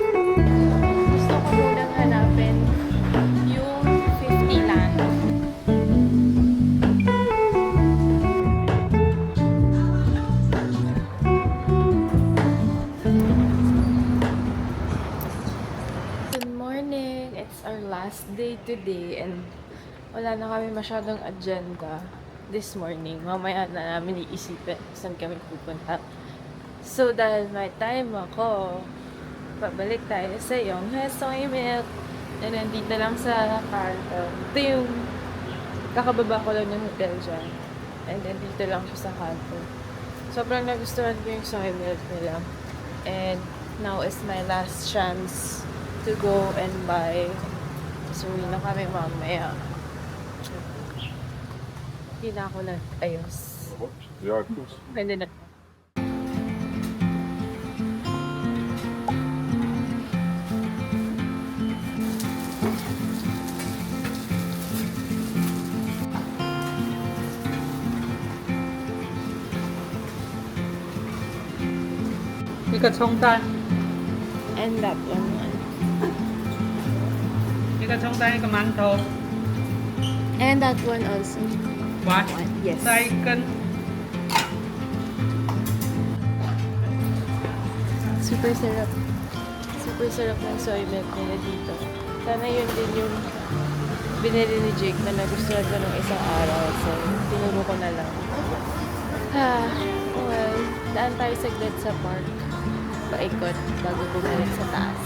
Gusto ko munang hanapin yung 50 land. Good morning! It's our last day today and wala na kami masyadong agenda this morning. Mamaya na namin iisipin kung saan kami pupunta. So, dahil may time ako, pabalik tayo sa yung soy milk na nandito lang sa Carlton. Ito yung kakababa ko lang ng hotel dyan. And then dito lang siya sa Carlton. Sobrang nagustuhan ko yung soy milk nila. And now is my last chance to go and buy. So, uwi na kami mamaya. Hindi na ako nag-ayos. Ja, goed. Hindi na. Cái sông tay, And that one. cái sông tay cái măng thô, And that one also. what? Yes. Tay cân. Super sarap. Super sarap ng soy milk nila dito. Sana yun din yung binili ni Jake na nagustuhan ko nung isang araw. So, tinuro ko na lang. Well, daan tayo saglit sa park. Paikot bago bumalik sa taas.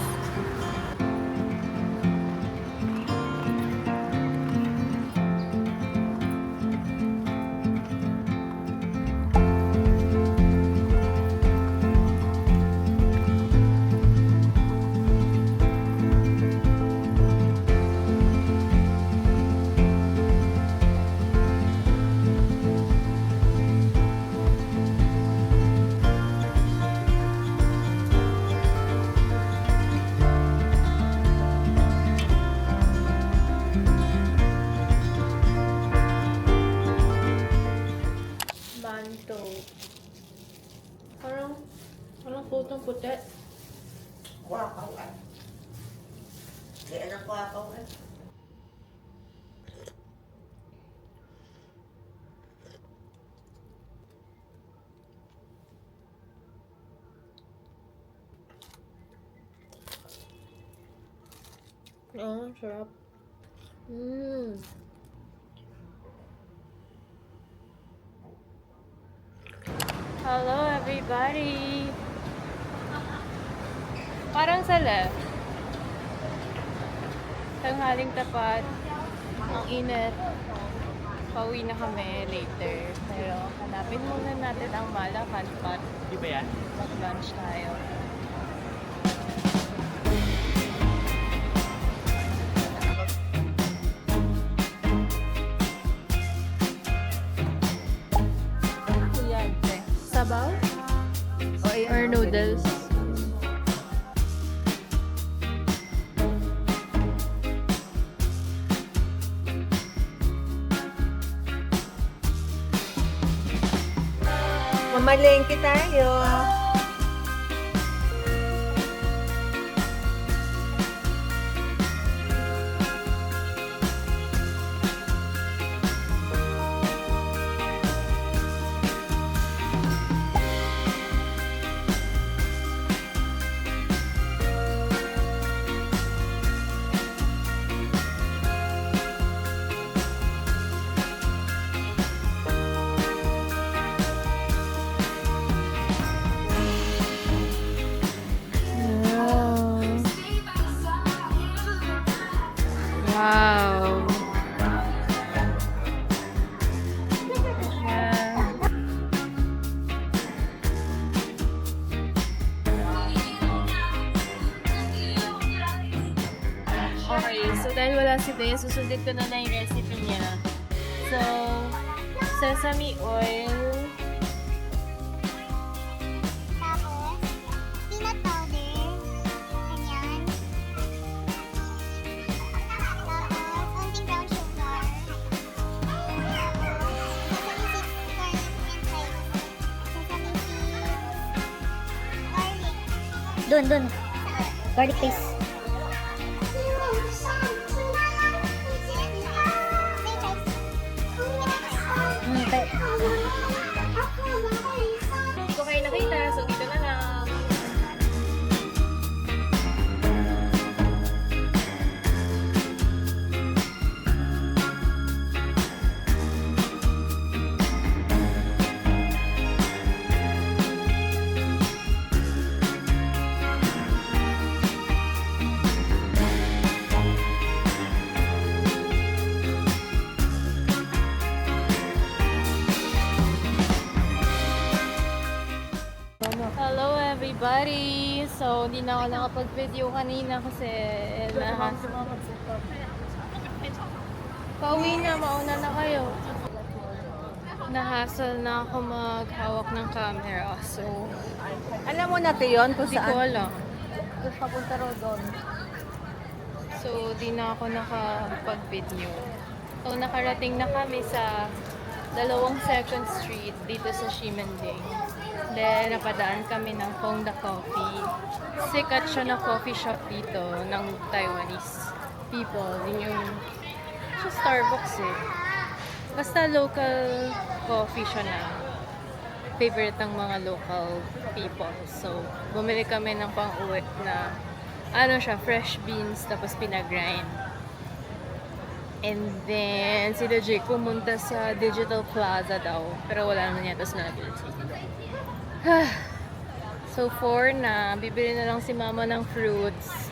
Manto. Parang putong puti. Kwapaw ay. Kaya ng kwapaw ay. Oh, sarap. Mmm. Hello, everybody! Parang sa left. Tanghaling tapat. Ang init. Pauwi na kami later. Pero hanapin muna natin ang Malacan spot. Di ba yan? Mag-lunch tayo. Yan. Sabaw? Or noodles? Mamalengke tayo. Wow! Yeah. Okay, so dahil wala si Bea, susundin ko na yung recipe niya. So, sesame oil, Tapos, peanut powder. Ganyan. Tapos, konting brown sugar. Sesame Dun. Garlic paste. Hindi ko kayo nakita, so dito na lang. Hello everybody! So, hindi na ako nakapag-video kanina kasi pauwi na, mauna na kayo. Nahasal na ako maghawak ng camera. So, Alam mo na yun kung hindi ko saan? alam. Kung papunta raw doon. So, di na ako nakapag-video. So, nakarating na kami sa 2nd Street dito sa Ximending. Then, napadaan kami ng Fongda Coffee. Sikat siya na coffee shop dito ng Taiwanese people. Yun yung siya Starbucks eh. Basta local coffee siya na favorite ng mga local people. So, bumili kami ng pang-uwi na siya, fresh beans tapos pinagrind. And then, si Jake pumunta sa Digital Plaza daw. Pero wala naman niya, tapos nabili. So, 4 na. Bibili na lang si mama ng fruits.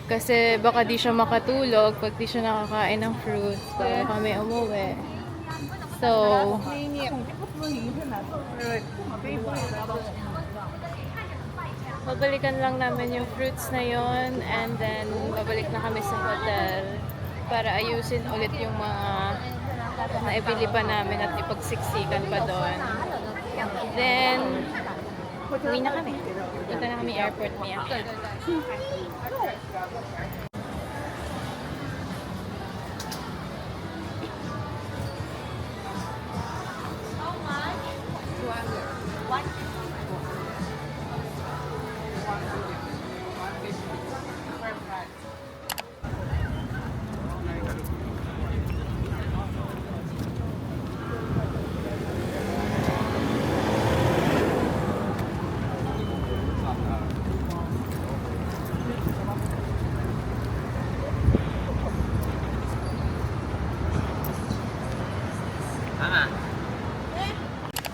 Kasi baka di siya makatulog pag di siya nakakain ng fruits. Kaya kami umuwi. So, babalikan lang namin yung fruits na yon, and then babalik na kami sa hotel para ayusin ulit yung mga naibili pa namin at ipagsiksikan pa doon. Then, uwi na kami. Punta na kami airport niya.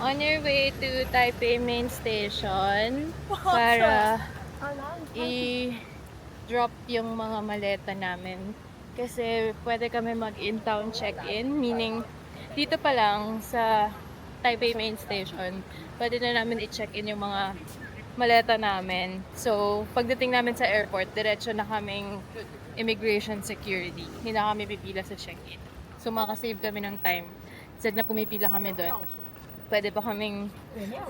On your way to Taipei Main Station para i-drop yung mga maleta namin. Kasi pwede kami mag-in-town check-in, meaning dito pa lang sa Taipei Main Station, pwede na namin i-check-in yung mga maleta namin. So, pagdating namin sa airport, diretso na kaming immigration security. Hindi na kami pipila sa check-in. So, makasave kami ng time. Instead na pumipila kami doon, pwede pa kaming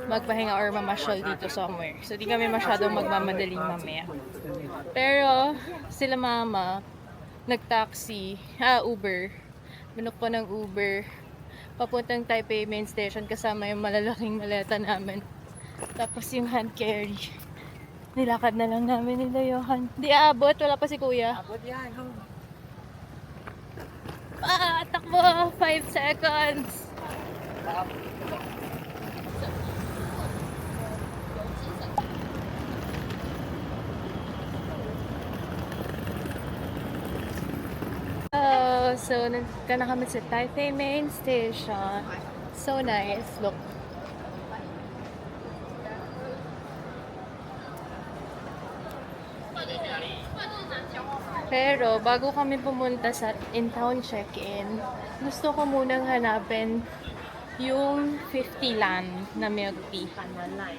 magpahinga or mamasyal dito somewhere. So, di kami masyadong magmamadaling mamaya. Pero, sila mama, nag-taxi, Uber. Binuk ko ng Uber. Papuntang Taipei Main Station kasama yung malalaking maleta namin. Tapos yung hand carry. Nilakad na lang namin nila Johan. Di aabot, wala pa si kuya. Abot yan. Takbo! 5 seconds! So, nandito na kami sa Taipei Main Station. So nice. Look. Pero, bago kami pumunta sa in-town check-in, gusto ko munang hanapin yung 50 lan na milk tea.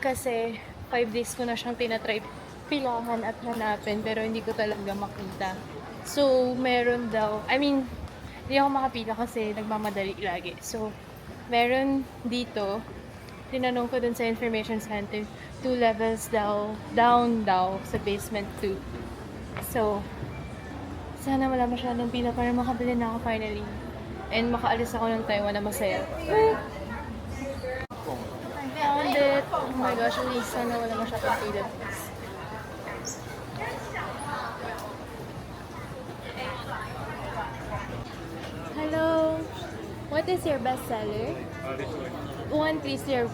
Kasi, 5 days ko na siyang tinatry pilahan at hanapin, pero hindi ko talaga makita. So, meron daw, hindi ako makapila kasi nagmamadali lagi. So, meron dito, tinanong ko dun sa information center, 2 levels down daw sa basement 2. So, sana wala masyadong pila para makabili na ako finally. And makaalis ako ng Taiwan na masaya. I found it! Oh my gosh, at least sana wala masyadong pila. What is your bestseller? One piece your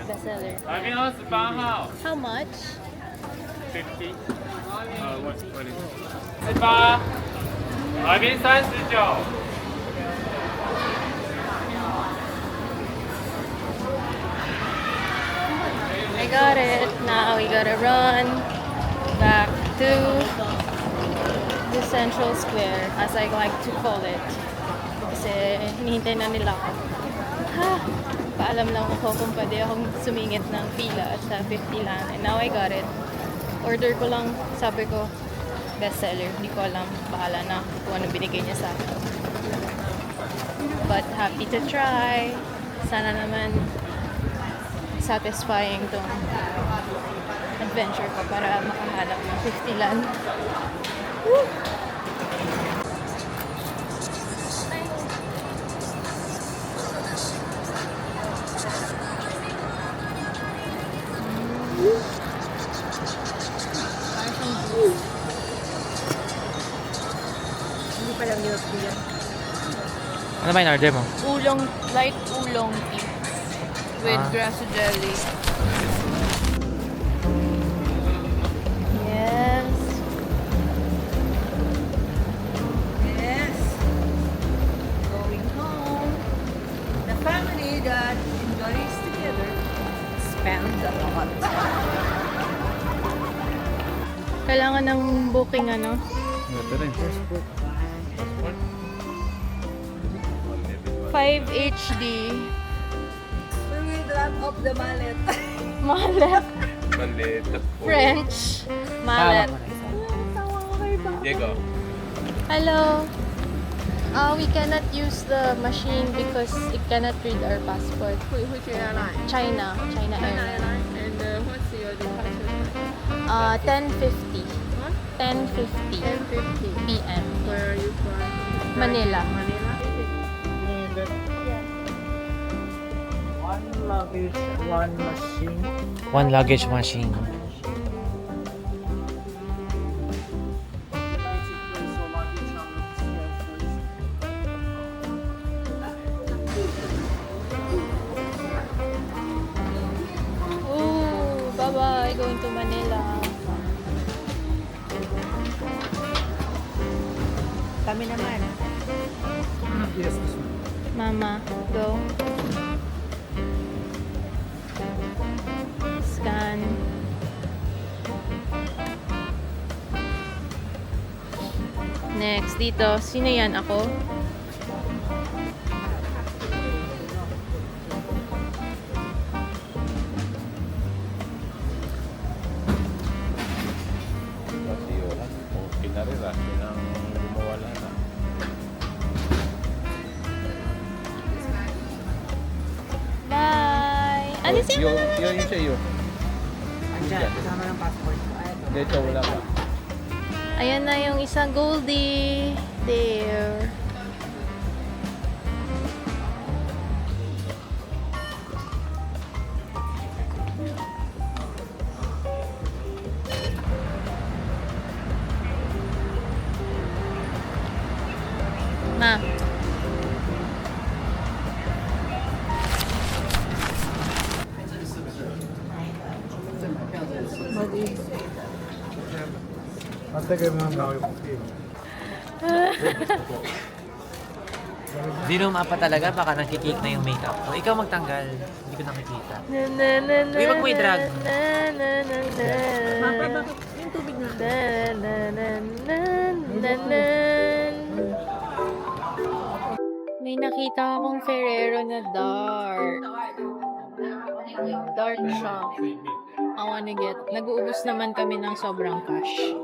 bestseller. 来宾28号 How much? 50，18，来宾39。 I got it. Now we gotta run back to the Central Square, as I like to call it. Kasi hinihintay na nila ako. Ha! Paalam lang ako kung pwede akong sumingit ng pila at sa 50 lang. And now I got it. Order ko lang, sabi ko, bestseller. Hindi ko alam. Bahala na kung ano binigay niya sa akin. But happy to try. Sana naman satisfying tong adventure ko para makahanap ng 50 lan. Woo! Hindi pa lang milk tea yan. Ano ba in-order mo? Ulong, light ulong tea with grass jelly. Yes. Yes. Going home. The family that enjoys together spends a lot. Kailangan ng booking ano? Ito rin. 5 HD. We will drop off the mallet. Mallet. Maleta po. French. Mallet. Diego. Hello. We cannot use the machine because it cannot read our passport. Which airline? China. China Airlines. And what's your departure time? 10:50. 10:50 10:50. p.m. Where are you from? Manila. Manila? One luggage machine. Ooh, bye-bye. Going to Manila. Kami naman. Mama, go. Scan. Next, dito. Sino yan? Ako? Kasi yun, okay na rin ah. Yun ang gumawala na. Bye! Alisin mo na lang. Yun siya yun. Andyan, kasama ng passport ko. Hindi, ito wala pa. Ayan na yung isang Goldie. There. Ma. Di pa talaga, baka nakikik na yung makeup ko. Ikaw magtanggal, hindi ko nakikita. Na na na na. Uy, wag mo i-drag. Na na na na. Papa, bakit yung tubig na? Na na na na na na. May nakita akong Ferrero na dark. Dark shop. I wanna get. Nag-uubos naman kami ng sobrang cash.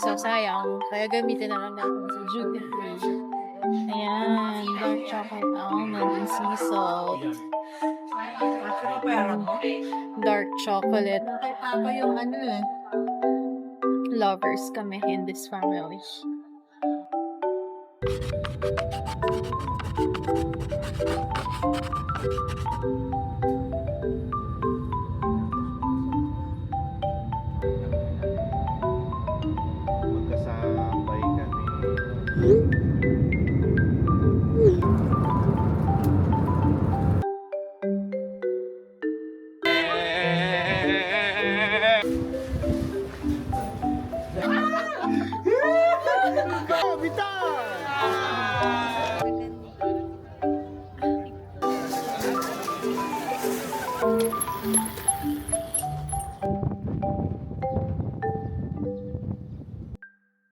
So, sayang. Kaya gamitin na lang natin sa duty free. Ayan. Dark chocolate almond and sea salt. Dark chocolate. Kay Papa yung ano eh. Lovers kami in this family. Magkasabay kami.